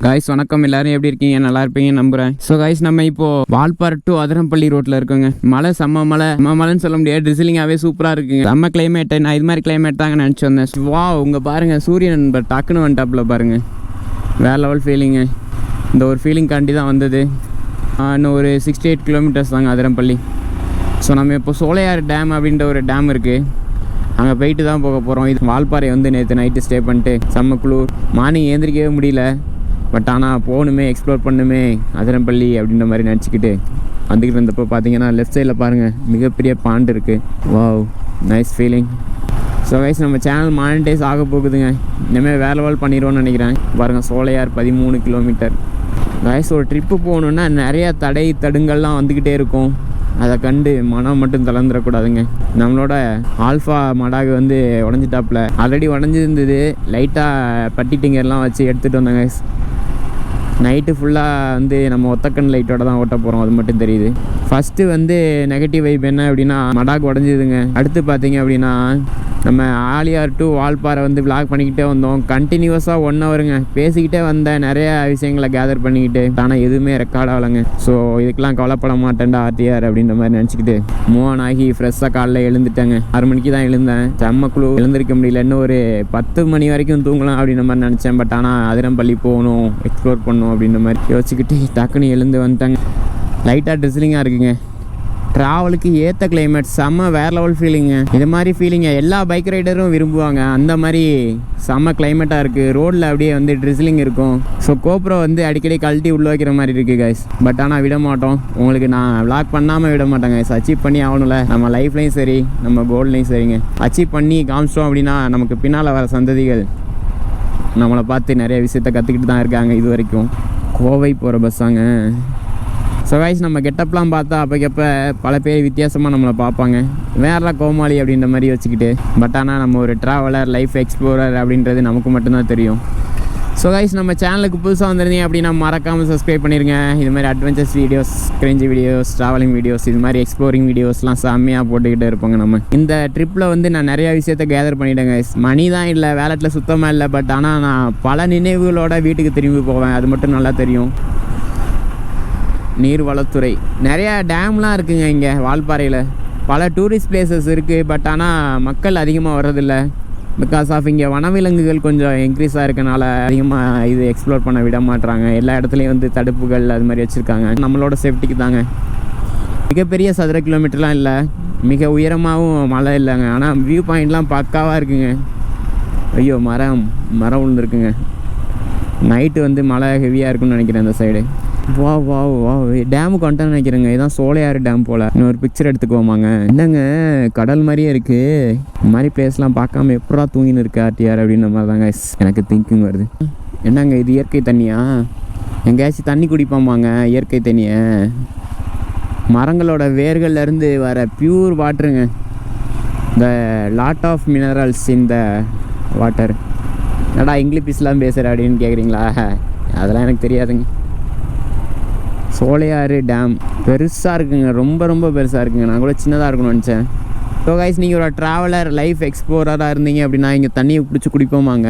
Guys வணக்கம் எல்லாரும் எப்படி இருக்கீங்க நல்லா இருப்பீங்க நம்புறேன் சோ गाइस நம்ம இப்போ வால்பாறை டு அதரம்பள்ளி ரோட்ல இருக்கோங்க மலை மலைன்னு சொல்ல முடியாது ட்ரிசிலிங்காவே சூப்பரா இருக்குங்க நம்ம கிளைமேட் நான் இது மாதிரி கிளைமேட் தாங்க நினைச்சு வந்தேன் வாவ் உங்க பாருங்க சூரியன் டக்குன்னு வந்துட்டாப்ல பாருங்க வேற லெவல் ஃபீலிங் இந்த ஒரு ஃபீலிங் காண்டி தான் வந்தது இன்னும் ஒரு 68 கிலோமீட்டர்ஸ் தாங்க அதரம்பள்ளி ஸோ நம்ம இப்போ சோலையார் டேம் அப்படின்ற ஒரு டேம் இருக்குது அங்கே போயிட்டு தான் போக போகிறோம் இது வால்பாறை வந்து நேற்று நைட்டு ஸ்டே பண்ணிட்டு செம்ம குளிர் மார்னிங் ஏந்திரிக்கவே முடியல பட் ஆனால் போகணுமே எக்ஸ்ப்ளோர் பண்ணுமே அதரம்பள்ளி அப்படின்ற மாதிரி நினச்சிக்கிட்டு வந்துக்கிட்டு இருந்தப்போ பார்த்தீங்கன்னா லெஃப்ட் சைடில் பாருங்கள் மிகப்பெரிய பாண்ட் இருக்குது wow nice feeling so guys நம்ம சேனல் மானிட்டைஸ் ஆக போகுதுங்க இனிமேல் வேறு லெவல் பண்ணிடுவோன்னு நினைக்கிறேன் பாருங்கள் சோலையார் 13 கிலோமீட்டர் கைஸ் ஒரு ட்ரிப்பு போகணுன்னா நிறையா தடுங்கள்லாம் வந்துக்கிட்டே இருக்கும் அதை கண்டு மனம் மட்டும் தளர்ந்துடக்கூடாதுங்க நம்மளோட ஆல்ஃபா மடாகு வந்து உடஞ்சிட்டாப்புல ஆல்ரெடி உடஞ்சிருந்தது லைட்டாக பட்டி டிங்கர்லாம் வச்சு எடுத்துகிட்டு வந்தாங்க நைட்டு ஃபுல்லாக வந்து நம்ம ஒத்தக்கண் லைட்டோட தான் ஓட்ட போகிறோம் அது மட்டும் தெரியுது ஃபஸ்ட்டு வந்து நெகட்டிவ் வைப் என்ன அப்படின்னா மடாக்கு உடஞ்சிதுங்க அடுத்து பார்த்தீங்க அப்படின்னா நம்ம ஆலியார் டு வால்பாறை வந்து விளாக் பண்ணிக்கிட்டே வந்தோம் கண்டினியூஸாக 1 ஹவருங்க பேசிக்கிட்டே வந்தேன் நிறைய விஷயங்களை கேதர் பண்ணிக்கிட்டு ஆனால் எதுவுமே ரெக்கார்ட் ஆகலைங்க ஸோ இதுக்கெலாம் கவலைப்பட மாட்டேன்டா ஆர்டிஆர் அப்படின்ற மாதிரி நினச்சிக்கிட்டு மூவ் ஆன் ஆகி ஃப்ரெஷ்ஷாக காலைல எழுந்துட்டேங்க 6 மணிக்கு தான் எழுந்தேன் செம்ம குழு எழுந்திருக்க முடியல இன்னும் ஒரு 10 மணி வரைக்கும் தூங்கலாம் அப்படின்ற மாதிரி நினச்சேன் பட் ஆனால் அதிரம்பள்ளி போகணும் எக்ஸ்ப்ளோர் பண்ணணும் அப்படின்ற மாதிரி யோசிச்சுக்கிட்டு டக்குன்னு எழுந்து வந்துட்டாங்க லைட்டாக ட்ரிஸ்லிங்காக இருக்குங்க ட்ராவலுக்கு ஏற்ற கிளைமேட் செம்ம வேறு லெவல் ஃபீலிங்க இது மாதிரி ஃபீலிங்கை எல்லா பைக் ரைடரும் விரும்புவாங்க அந்த மாதிரி செம்ம கிளைமேட்டாக இருக்குது ரோட்டில் அப்படியே வந்து ட்ரிஸ்லிங் இருக்கும் ஸோ கோப்ரோ வந்து அடிக்கடி கழட்டி உள்ள வைக்கிற மாதிரி இருக்குது கைஸ் பட் ஆனால் விட மாட்டோம் உங்களுக்கு நான் விளாக் பண்ணாமல் விட மாட்டேங்க கைஸ் அச்சீவ் பண்ணி ஆகணும்ல நம்ம லைஃப்லையும் சரி நம்ம கோல்ட்லையும் சரிங்க அச்சீவ் பண்ணி காமிச்சிட்டோம் அப்படின்னா நமக்கு பின்னால் வர சந்ததிகள் நம்மளை பார்த்து நிறைய விஷயத்த கற்றுக்கிட்டு தான் இருக்காங்க இது வரைக்கும் கோவை போகிற பஸ்ஸாங்க ஸோ கைஸ் நம்ம கெட்டப்லாம் பார்த்தா அப்போக்கப்போ பல பேர் வித்தியாசமாக நம்மளை பார்ப்பாங்க வேற கோமாளி அப்படின்ற மாதிரி வச்சுக்கிட்டு பட் ஆனால் நம்ம ஒரு ட்ராவலர் லைஃப் எக்ஸ்ப்ளோரர் அப்படின்றது நமக்கு மட்டும்தான் தெரியும் ஸோ கைஸ் நம்ம சேனலுக்கு புதுசாக வந்துருந்தீங்க அப்படின்னா மறக்காமல் சப்ஸ்கிரைப் பண்ணிடுங்க இது மாதிரி adventures videos cringe videos travelling videos இது மாதிரி எக்ஸ்ப்ளோரிங் வீடியோஸ்லாம் செம்மையாக போட்டுக்கிட்டே இருப்பாங்க நம்ம இந்த ட்ரிப்பில் வந்து நான் நிறையா விஷயத்தை கேதர் பண்ணிட்டேன் கைஸ் மணி தான் இல்லை வேலெட்டில் சுத்தமாக இல்லை பட் ஆனால் நான் பல நினைவுகளோட வீட்டுக்கு திரும்பி போவேன் அது மட்டும் நல்லா தெரியும் நீர்வளத்துறை நிறையா டேம்லாம் இருக்குங்க இங்கே வால்பாறையில் பல டூரிஸ்ட் பிளேசஸ் இருக்குது பட் ஆனால் மக்கள் அதிகமாக வர்றதில்லை பிகாஸ் ஆஃப் இங்கே வனவிலங்குகள் கொஞ்சம் இன்க்ரீஸாக இருக்கனால அதிகமாக இது எக்ஸ்ப்ளோர் பண்ண விட மாட்டுறாங்க எல்லா இடத்துலையும் வந்து தடுப்புகள் அது மாதிரி வச்சுருக்காங்க நம்மளோட சேஃப்டிக்கு தாங்க மிகப்பெரிய சதுர கிலோமீட்டர்லாம் இல்லை மிக உயரமாகவும் மழை இல்லைங்க ஆனால் வியூ பாயிண்ட்லாம் பக்காவாக இருக்குங்க ஐயோ மரம் விழுந்துருக்குங்க நைட்டு வந்து மழை ஹெவியாக இருக்குன்னு நினைக்கிறேன் அந்த சைடு வா வா வா டேமுக்கு வந்துட்டேன்னு நினைக்கிறேங்க இதான் சோலையாறு டேம் போல் இன்னொரு பிக்சர் எடுத்துக்குவோமாங்க என்னங்க கடல் மாதிரியே இருக்குது இந்த மாதிரி பிளேஸ்லாம் பார்க்காம எப்படா தூங்கின்னு இருக்கு ஆர்டிஆர் அப்படின்ற மாதிரி தாங்க எனக்கு திங்கிங் வருது என்னங்க இது இயற்கை தண்ணியா எங்கேயாச்சும் தண்ணி குடிப்போமாங்க இயற்கை தண்ணியை மரங்களோட வேர்கள்லேருந்து வர பியூர் வாட்டருங்க த லாட் ஆஃப் மினரல்ஸ் இந்த வாட்டர் என்னடா இங்கிலீஷ்லாம் பேசுகிற அப்படின்னு கேட்குறீங்களா அதெல்லாம் எனக்கு தெரியாதுங்க சோலையாறு டேம் பெருசாக இருக்குங்க ரொம்ப பெருசாக இருக்குங்க நான் கூட சின்னதாக இருக்குன்னு நினச்சேன் ஸோ கைஸ் நீங்கள் ஒரு ட்ராவலர் லைஃப் எக்ஸ்ப்ளோரராக இருந்தீங்க அப்படின்னா இங்கே தண்ணியை பிடிச்சி குடிப்போமாங்க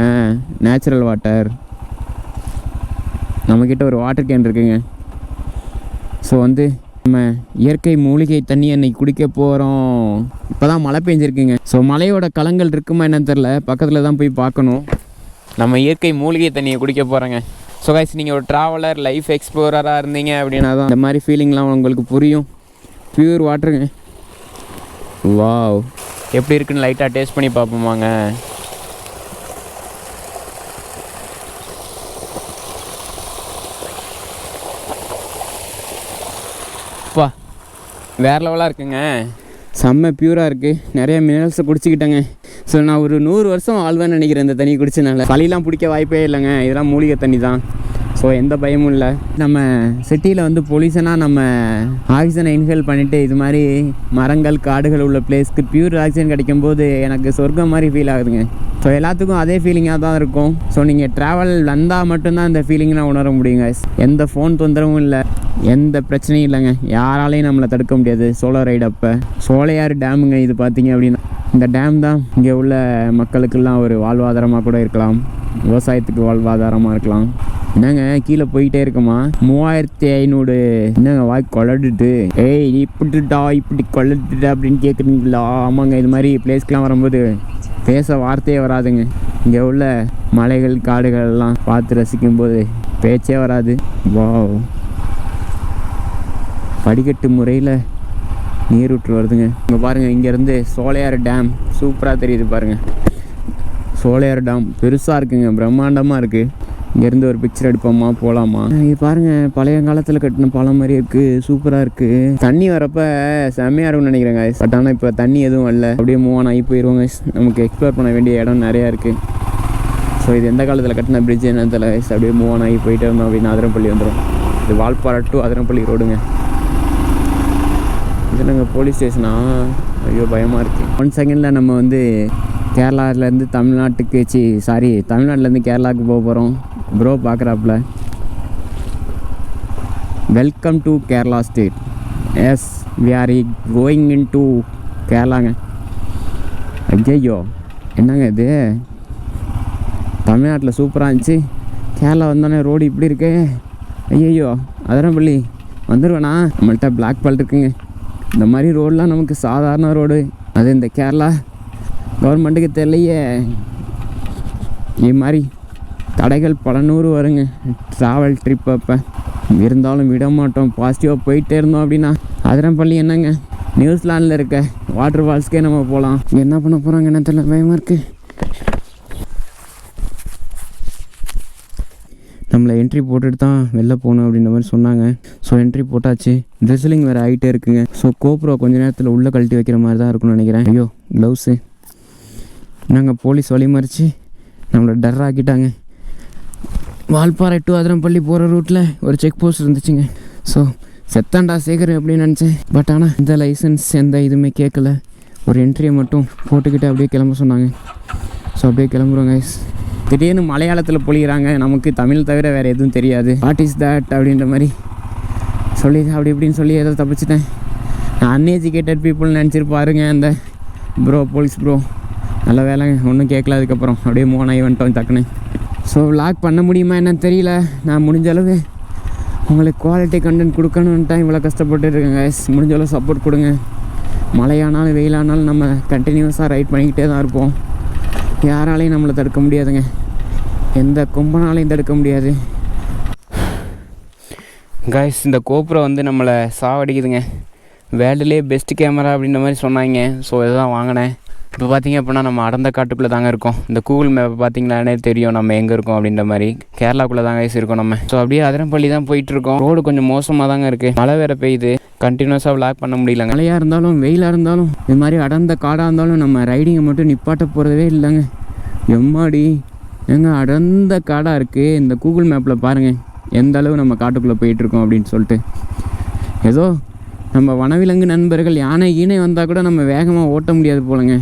நேச்சுரல் வாட்டர் நம்மக்கிட்ட ஒரு வாட்டர் கேன் இருக்குங்க ஸோ வந்து நம்ம இயற்கை மூலிகை தண்ணி அன்னைக்கு குடிக்க போகிறோம் இப்போ தான் மழை பெஞ்சிருக்குங்க ஸோ மலையோட களங்கள் இருக்குமா என்னன்னு தெரில பக்கத்தில் தான் போய் பார்க்கணும் நம்ம இயற்கை மூலிகை தண்ணியை குடிக்க போகிறோங்க ஸோ கைஸ் நீங்கள் ஒரு ட்ராவலர் லைஃப் எக்ஸ்ப்ளோரராக இருந்தீங்க அப்படின்னா தான் இந்த மாதிரி ஃபீலிங்லாம் உங்களுக்கு புரியும் பியூர் வாட்டருங்க வாவ் எப்படி இருக்குன்னு லைட்டாக டேஸ்ட் பண்ணி பார்ப்போமாங்க அப்பா வேறு லெவலாக இருக்குங்க செம்ம பியூராக இருக்குது நிறைய மினரல்ஸை குடிச்சிக்கிட்டேங்க ஸோ நான் ஒரு 100 வருஷம் வாழ்வேன்னு நினைக்கிறேன் இந்த தண்ணி குடிச்சனால சளிலாம் பிடிக்க வாய்ப்பே இல்லைங்க இதெல்லாம் மூலிகை தண்ணி தான் ஸோ எந்த பயமும் இல்லை நம்ம சிட்டியில் வந்து பொல்யூஷனாக நம்ம ஆக்சிஜனை இன்ஹேல் பண்ணிவிட்டு இது மாதிரி மரங்கள் காடுகள் உள்ள பிளேஸ்க்கு பியூர் ஆக்சிஜன் கிடைக்கும்போது எனக்கு சொர்க்கம் மாதிரி ஃபீல் ஆகுதுங்க ஸோ எல்லாத்துக்கும் அதே ஃபீலிங்காக தான் இருக்கும் ஸோ நீங்கள் ட்ராவல் வந்தால் மட்டும்தான் இந்த ஃபீலிங்லாம் உணர முடியுங்க எந்த ஃபோன் தொந்தரவும் இல்லை எந்த பிரச்சனையும் இல்லைங்க யாராலையும் நம்மளை தடுக்க முடியாது சோலோ ரைடு அப்போ சோலையாறு டேமுங்க இது பார்த்தீங்க அப்படின்னா இந்த டேம் தான் இங்கே உள்ள மக்களுக்கெல்லாம் ஒரு வாழ்வாதாரமாக கூட இருக்கலாம் விவசாயத்துக்கு வாழ்வாதாரமாக இருக்கலாம் என்னங்க கீழே போயிட்டே இருக்கமா 3500 என்னங்க வாய் கொள்ளட்டுட்டு ஏய் நீ இப்படி கொள்ளட்டுட்டா அப்படின்னு கேட்குறீங்களா? ஆமாங்க, இது மாதிரி பிளேஸ்க்கெலாம் வரும்போது பேச வார்த்தையே வராதுங்க. இங்கே உள்ள மலைகள் காடுகள் எல்லாம் பார்த்து ரசிக்கும்போது பேச்சே வராது. வாவ், படிக்கட்டு முறையில் நீர் விட்டு வருதுங்க. இங்கே பாருங்கள், இங்கேருந்து சோலையார் டேம் சூப்பராக தெரியுது பாருங்கள். சோலையார் டேம் பெருசாக இருக்குங்க, பிரம்மாண்டமாக இருக்குது. இங்கேருந்து ஒரு பிக்சர் எடுப்போமா போகலாமா? இது பாருங்கள், பழைய காலத்தில் கட்டின பாலம் மாதிரி இருக்குது, சூப்பராக இருக்குது. தண்ணி வரப்போ செம்மையாக இருக்கும்னு நினைக்கிறேங்க. பட் ஆனால் இப்போ தண்ணி எதுவும் வரல, அப்படியே மூவ் ஆன் ஆகி போயிடுவோங்க. நமக்கு எக்ஸ்ப்ளோர் பண்ண வேண்டிய இடம் நிறையா இருக்குது. ஸோ இது எந்த காலத்தில் கட்டின பிரிட்ஜ் என்னன்னு தெரியல. அப்படியே மூவ் ஆன் ஆகி போயிட்டே இருந்தோம் அப்படின்னா அதிரம்பள்ளி வந்துடும். இது வால்பாறை டு அதிரம்பள்ளி ரோடுங்க. இது நாங்கள் போலீஸ் ஸ்டேஷனா? ஐயோ பயமாக இருக்குது. 1 செகண்டில் நம்ம வந்து கேரளாவிலேருந்து தமிழ்நாட்டுக்கு தமிழ்நாட்டிலேருந்து கேரளாவுக்கு போக போகிறோம். ப்ரோ பார்க்குறாப்புல. Welcome to Kerala state. Yes, we are going into கேரளாங்க. ஐயோ என்னங்க இது, தமிழ்நாட்டில் சூப்பராக இருந்துச்சு, கேரளா வந்தோடனே ரோடு இப்படி இருக்கு. ஐயோ அதிரம்பள்ளி வந்துடுவேண்ணா. நம்மள்கிட்ட பிளாக் பெல்ட் இருக்குங்க. இந்த மாதிரி ரோடெலாம் நமக்கு சாதாரண ரோடு, அது இந்த கேரளா கவர்மெண்ட்டுக்கு தெரியலையே. இது மாதிரி தடைகள் பல நூறு வருங்க ட்ராவல் ட்ரிப். அப்போ இருந்தாலும் விட மாட்டோம், பாசிட்டிவாக போயிட்டே இருந்தோம் அப்படின்னா. அதிரம்பள்ளி என்னங்க, நியூசிலாண்டில் இருக்க வாட்டர் ஃபால்ஸ்க்கே நம்ம போகலாம். என்ன பண்ண போகிறாங்க என்ன தெரியல, பயமாக இருக்குது. நம்மளை என்ட்ரி போட்டுட்டு தான் வெளில போகணும் அப்படின்ற மாதிரி சொன்னாங்க. ஸோ என்ட்ரி போட்டாச்சு. ட்ரெஸ்லிங் வேறு ஆகிட்டே இருக்குங்க. ஸோ கோப்ரோ கொஞ்சம் நேரத்தில் உள்ளே கழட்டி வைக்கிற மாதிரி தான் இருக்கும்னு நினைக்கிறேன். ஐயோ க்ளவுஸு. நாங்கள் போலீஸ் வழிமறிச்சு நம்மளை டர் ஆக்கிட்டாங்க. வால்பாறை டு அதிரம்பள்ளி போகிற ரூட்டில் ஒரு செக் போஸ்ட் இருந்துச்சுங்க. ஸோ செத்தாண்டா சேகர் அப்படின்னு நினச்சேன். பட் ஆனால் இந்த லைசன்ஸ் எந்த இதுவுமே கேட்கல. ஒரு என்ட்ரியை மட்டும் போட்டுக்கிட்டு அப்படியே கிளம்ப சொன்னாங்க. ஸோ அப்படியே கிளம்புறோம் கைஸ். திடீர்னு மலையாளத்தில் பொழிகிறாங்க, நமக்கு தமிழ் தவிர வேறு எதுவும் தெரியாது. வாட் இஸ் தட் அப்படின்ற மாதிரி சொல்லி அப்படி இப்படின்னு சொல்லி ஏதோ தப்பிச்சிட்டேன். நான் அன்எஜுகேட்டட் பீப்புள்னு நினச்சிருப்பாருங்க அந்த ப்ரோ, போலீஸ் ப்ரோ. நல்ல வேலைங்க, ஒன்றும் கேட்கல. அதுக்கப்புறம் அப்படியே மூவ் ஆகி வந்துட்டோம் டக்குன்னு. ஸோ விளாக் பண்ண முடியுமா என்னன்னு தெரியல. நான் முடிஞ்ச அளவு உங்களுக்கு குவாலிட்டி கண்டென்ட் கொடுக்கணுன்ட்டு இவ்வளோ கஷ்டப்பட்டு இருக்கேங்க. முடிஞ்ச அளவு சப்போர்ட் கொடுங்க. மழையானாலும் வெயிலானாலும் நம்ம கண்டினியூஸாக ரைட் பண்ணிக்கிட்டே தான் இருப்போம். யாராலையும் நம்மளை தடுக்க முடியாதுங்க, எந்த கொம்பனாலையும் தடுக்க முடியாது. கைஸ், இந்த கோப்ரோ வந்து நம்மளை சாவடிக்குதுங்க. வேர்ல்டுலேயே பெஸ்ட்டு கேமரா அப்படின்ற மாதிரி சொன்னாங்க. ஸோ இதுதான் வாங்கினேன். இப்போ பார்த்திங்க அப்படின்னா நம்ம அடர்ந்த காட்டுக்குள்ளே தாங்க இருக்கோம். இந்த கூகுள் மேப்பை பார்த்திங்களானே தெரியும் நம்ம எங்கே இருக்கோம் அப்படின்ற மாதிரி. கேரளாக்குள்ளே தாங்க இருக்கோம் நம்ம. ஸோ அப்படியே அதிரம்பள்ளி தான் போயிட்டுருக்கோம். ரோடு கொஞ்சம் மோசமாக தாங்க இருக்குது, மழை வேறு பெய்யுது. கண்டினியூஸாக விளாக் பண்ண முடியலங்க. மழையாக இருந்தாலும் வெயிலாக இருந்தாலும் இது மாதிரி அடர்ந்த காடாக இருந்தாலும் நம்ம ரைடிங்கை மட்டும் நிப்பாட்ட போகிறதே இல்லைங்க. எம்மாடி ஏங்க அடர்ந்த காடாக இருக்குது. இந்த கூகுள் மேப்பில் பாருங்கள் எந்த அளவு நம்ம காட்டுக்குள்ளே போயிட்டுருக்கோம் அப்படின்னு சொல்லிட்டு. ஏதோ நம்ம வனவிலங்கு நண்பர்கள் யானை ஈனை வந்தால் கூட நம்ம வேகமாக ஓட்ட முடியாது போலங்க.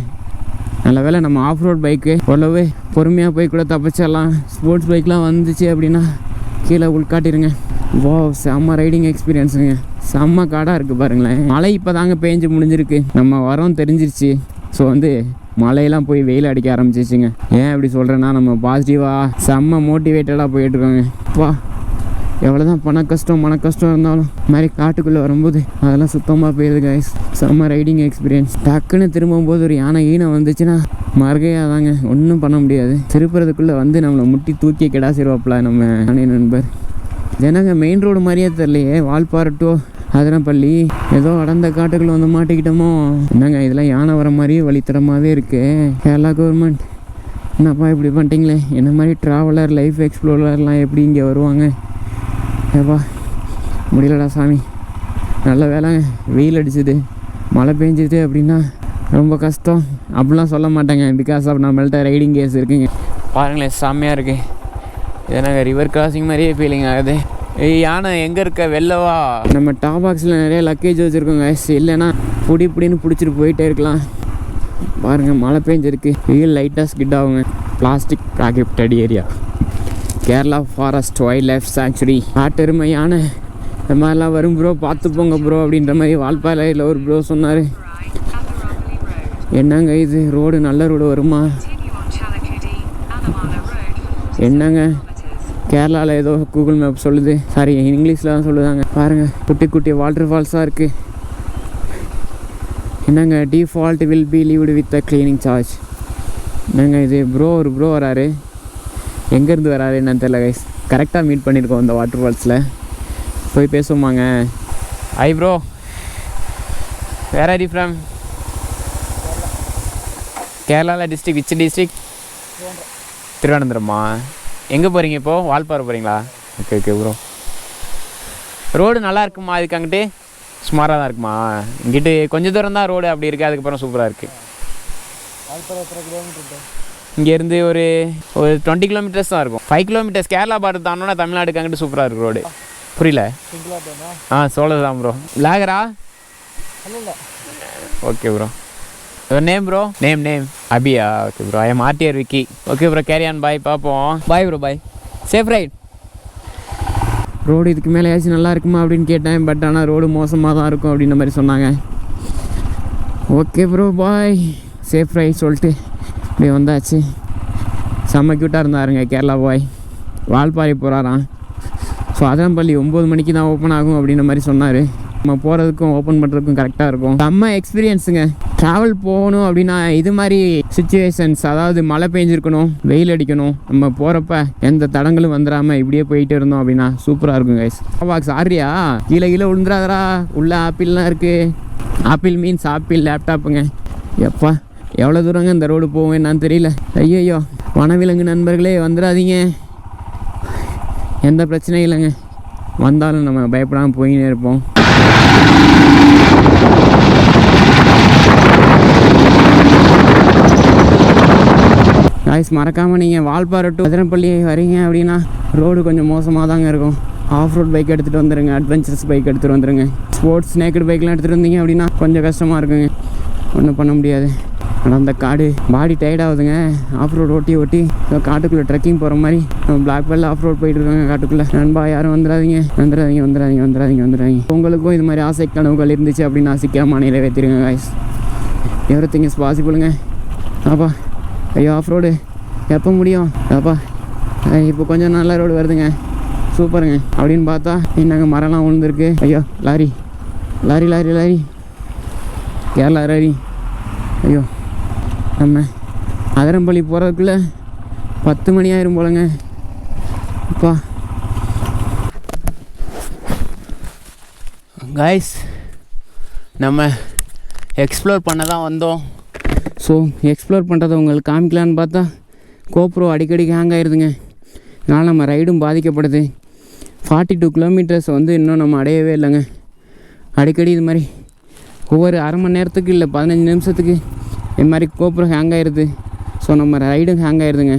நல்ல வேலை நம்ம ஆஃப்ரோட் பைக்கு ஓரளவு பொறுமையாக போய் கூட தப்பிச்சிடலாம். ஸ்போர்ட்ஸ் பைக்லாம் வந்துச்சு அப்படின்னா கீழே உள்காட்டிடுங்க. வா, செம்ம ரைடிங் எக்ஸ்பீரியன்ஸுங்க. செம்ம காடாக இருக்குது பாருங்களேன். மழை இப்போ தாங்க பேஞ்சு முடிஞ்சிருக்கு, நம்ம வரோம் தெரிஞ்சிருச்சு. ஸோ வந்து மழையெல்லாம் போய் வெயில் அடிக்க ஆரம்பிச்சிச்சுங்க. ஏன் இப்படி சொல்கிறேன்னா, நம்ம பாசிட்டிவாக செம்ம மோட்டிவேட்டடாக போயிட்டுருக்கோங்க. வா, எவ்வளோ தான் மன கஷ்டம் இருந்தாலும் இந்த மாதிரி காட்டுக்குள்ளே வரும்போது அதெல்லாம் சுத்தமாக போயிடுது கைஸ். செம்ம ரைடிங் எக்ஸ்பீரியன்ஸ். டக்குன்னு திரும்பும்போது ஒரு யானை ஈனை வந்துச்சுன்னா மறுகையாக தாங்க, ஒன்றும் பண்ண முடியாது. திருப்புறதுக்குள்ளே வந்து நம்மளை முட்டி தூக்கி கிடாசிடுவாப்பில் நம்ம யானை நண்பர். ஜனங்க மெயின் ரோடு மாதிரியே தெரியலையே. வால்பாறை டு அதிரம்பள்ளி ஏதோ அடர்ந்த காட்டுக்குள்ளே வந்து மாட்டிக்கிட்டோமோ. என்னங்க இதெல்லாம் யானை வர மாதிரியே வழித்தரமாகவே இருக்குது. கேரளா கவர்மெண்ட் என்னப்பா இப்படி பண்ணிட்டீங்களே. என்ன மாதிரி ட்ராவலர் லைஃப் எக்ஸ்ப்ளோரர்லாம் எப்படி இங்கே வருவாங்க? ஏப்பா முடியலடா சாமி. நல்ல வேலைங்க, வெயில் அடிச்சுது மழை பெஞ்சிது அப்படின்னா ரொம்ப கஷ்டம் அப்படிலாம் சொல்ல மாட்டேங்க. பிகாஸ் ஆஃப் நம்மள்ட்ட ரைடிங் கேஸ் இருக்குங்க. பாருங்களேன் செம்மையாக இருக்குது. இதனாங்க ரிவர் கிராசிங் மாதிரியே ஃபீலிங் ஆகுது. யானை எங்கே இருக்க வெள்ளவா? நம்ம டாப் பாக்ஸில் நிறைய லக்கேஜ் வச்சுருக்கோங்க. இல்லைன்னா பிடின்னு பிடிச்சிட்டு போயிட்டே இருக்கலாம். பாருங்கள் மழை பெஞ்சிருக்கு, வெயில் லைட்டாக ஸ்கிட் ஆகுங்க. Plastic prohibited area Kerala forest wild life sanctuary. காட்டெருமை யானை இந்த மாதிரிலாம் வரும் ப்ரோ, பார்த்து போங்க ப்ரோ அப்படின்ற மாதிரி வால்பாறையில் ஒரு ப்ரோ சொன்னார். என்னங்க இது ரோடு நல்ல ரோடு வருமா? என்னங்க கேரளாவில் ஏதோ கூகுள் மேப் சொல்லுது, சாரி இங்கிலீஷில் தான் சொல்லுதாங்க. பாருங்கள் குட்டி குட்டி வாட்டர் ஃபால்ஸாக இருக்குது. என்னங்க default will be leaved with a cleaning charge. என்னங்க இது ஒரு ப்ரோ வராரு, எங்கேருந்து வராரு என்னன்னு தெரியல கைஸ். கரெக்டாக மீட் பண்ணியிருக்கோம் இந்த வாட்டர் ஃபால்ஸில். போய் பேசுவோமாங்க. Hi bro, where are you from? கேரளாவில் டிஸ்ட்ரிக் விச் டிஸ்ட்ரிக்? திருவனந்தபுரமா? எங்கே போகிறீங்க இப்போது? வால்பாறை போகிறீங்களா? Okay okay bro. ரோடு நல்லா இருக்குமா அதுக்கு? அங்கிட்டு சுமாராக தான் இருக்குமா? இங்கிட்டு கொஞ்சம் தூரம் தான் ரோடு அப்படி இருக்குது, அதுக்கப்புறம் சூப்பராக இருக்குது. இங்கேருந்து ஒரு 20 கிலோமீட்டர்ஸ் தான் இருக்கும். 5 கிலோமீட்டர்ஸ். கேரளா பார்டர் தானோன்னா தமிழ்நாடுக்கு அங்கிட்டு சூப்பராக இருக்குது ரோடு. புரியல? சோழதான் ப்ரோ. லாகரா? Okay bro. Name bro? Name அபியா? Okay bro. I am RTR Vicky. Okay bro, carry on. Bye, பார்ப்போம். Bye bro, bye. Safe ride. Road இதுக்கு மேலே ஏதாச்சும் நல்லா இருக்குமா அப்படின்னு கேட்டேன். பட் ஆனால் ரோடு மோசமாக தான் இருக்கும் அப்படின்ற மாதிரி சொன்னாங்க. Okay bro, bye. Safe right சொல்லிட்டு இப்படி வந்தாச்சு. செம்ம க்யூட்டாக இருந்தாருங்க கேரளா பாய். வால்பாறை போகிறாராம். ஸோ அதம்பள்ளி 9 மணிக்கு தான் ஓப்பன் ஆகும் அப்படின்ற மாதிரி சொன்னார். நம்ம போகிறதுக்கும் ஓப்பன் பண்ணுறதுக்கும் கரெக்டாக இருக்கும். செம்ம எக்ஸ்பீரியன்ஸுங்க. ட்ராவல் போகணும் அப்படின்னா இது மாதிரி சுச்சுவேஷன்ஸ், அதாவது மழை பெஞ்சிருக்கணும், வெயில் அடிக்கணும், நம்ம போகிறப்ப எந்த தடங்களும் வந்துடாமல் இப்படியே போயிட்டு இருந்தோம் அப்படின்னா சூப்பராக இருக்கும் கைஸ். பாக்ஸ் ஆறியா? கீழே விழுந்துடாதரா? உள்ள ஆப்பிள்லாம் இருக்குது. ஆப்பிள் மீன்ஸ் ஆப்பிள் லேப்டாப்புங்க. எப்பா எவ்வளோ தூரங்க இந்த ரோடு போவோம் என்னான்னு தெரியல. ஐயோ, வனவிலங்கு நண்பர்களே வந்துடாதீங்க. எந்த பிரச்சனையும் இல்லைங்க, வந்தாலும் நம்ம பயப்படாமல் போயினே இருப்போம். காய்ஸ், மறக்காமல் நீங்கள் வால்பாறை டு அதிரப்பள்ளி வரீங்க அப்படின்னா ரோடு கொஞ்சம் மோசமாக தாங்க இருக்கும். ஆஃப் ரோட் பைக் எடுத்துகிட்டு வந்துடுங்க, அட்வென்ச்சர்ஸ் பைக் எடுத்துகிட்டு வந்துடுங்க. ஸ்போர்ட்ஸ் நேக்கட் பைக்லாம் எடுத்துகிட்டு வந்தீங்க அப்படின்னா கொஞ்சம் கஷ்டமாக இருக்குங்க, ஒன்றும் பண்ண முடியாது. ஆனால் அந்த காடு பாடி டயர்டாகுதுங்க. ஆஃப் ரோடு ஓட்டி காட்டுக்குள்ளே ட்ரெக்கிங் போகிற மாதிரி பிளாக் பெல்ல ஆஃப் ரோட் போயிட்டு இருக்காங்க காட்டுக்குள்ளே. நண்பா யாரும் வந்துடாதீங்க. உங்களுக்கும் இது மாதிரி ஆசை கனவுகள் இருந்துச்சு அப்படின்னு ஆசைக்காம நிறைவேற்றிருங்க காய்ஸ். எவ்ரிதிங் இஸ் பாசிபிளுங்க. அப்பா ஐயோ, ஆஃப் ரோடு எப்போ முடியும்? அப்பா இப்போ கொஞ்சம் நல்ல ரோடு வருதுங்க, சூப்பருங்க. அப்படின்னு பார்த்தா என்னங்க மரம்லாம் விழுந்துருக்கு. ஐயோ, லாரி கேரளா லாரி. ஐயோ, நம்ம அதிரம்பள்ளி போகிறதுக்குள்ளே 10 மணி ஆயிரும் போலங்க. அப்பா காய்ஸ், நம்ம எக்ஸ்ப்ளோர் பண்ண தான் வந்தோம். ஸோ எக்ஸ்ப்ளோர் பண்ணுறதை உங்களுக்கு காமிக்கலான்னு பார்த்தா கோப்ரோ அடிக்கடி ஹேங் ஆகிடுதுங்க. இதனால் நம்ம ரைடும் பாதிக்கப்படுது. 42 கிலோமீட்டர்ஸ் இன்னும் நம்ம அடையவே இல்லைங்க. அடிக்கடி இது மாதிரி ஒவ்வொரு அரை மணி நேரத்துக்கு இல்லை 15 நிமிஷத்துக்கு இது மாதிரி கோப்ரோ ஹேங் ஆகிடுது. ஸோ நம்ம ரைடும் ஹேங் ஆகிடுதுங்க.